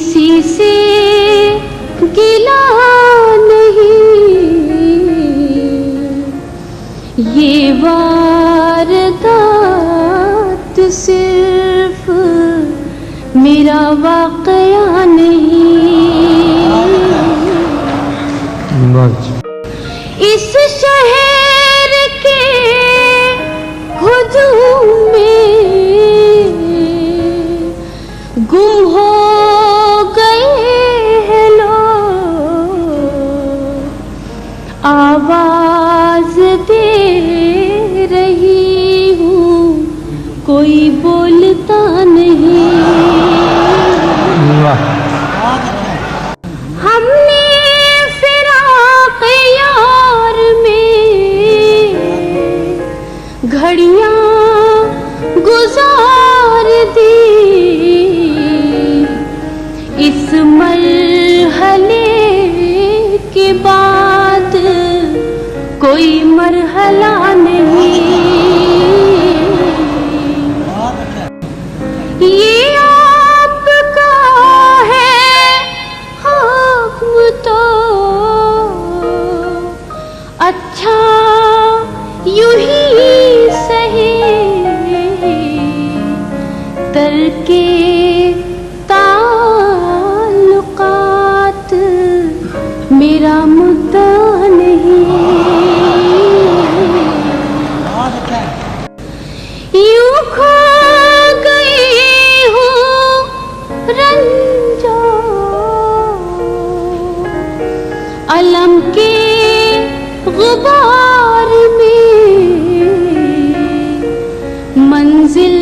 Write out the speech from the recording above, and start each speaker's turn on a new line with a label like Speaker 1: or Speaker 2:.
Speaker 1: किसी से गिला नहीं, ये वारदात सिर्फ मेरा वाकया नहीं। इस शहर के हुजूम में गुम हो गए हैं लोग, आवाज दे रही हूँ कोई बोलता नहीं। हमने फिराक यार में घड़ियां गुजार दी, इस मरहले के बाद कोई मरहला नहीं। ये आपका है हुक्म तो अच्छा यूं ही सही, तरके ताल्लुकात मेरा मुद्दा नहीं। यूं खो गई हूँ रंजो अलम के गुबार में, मंजिल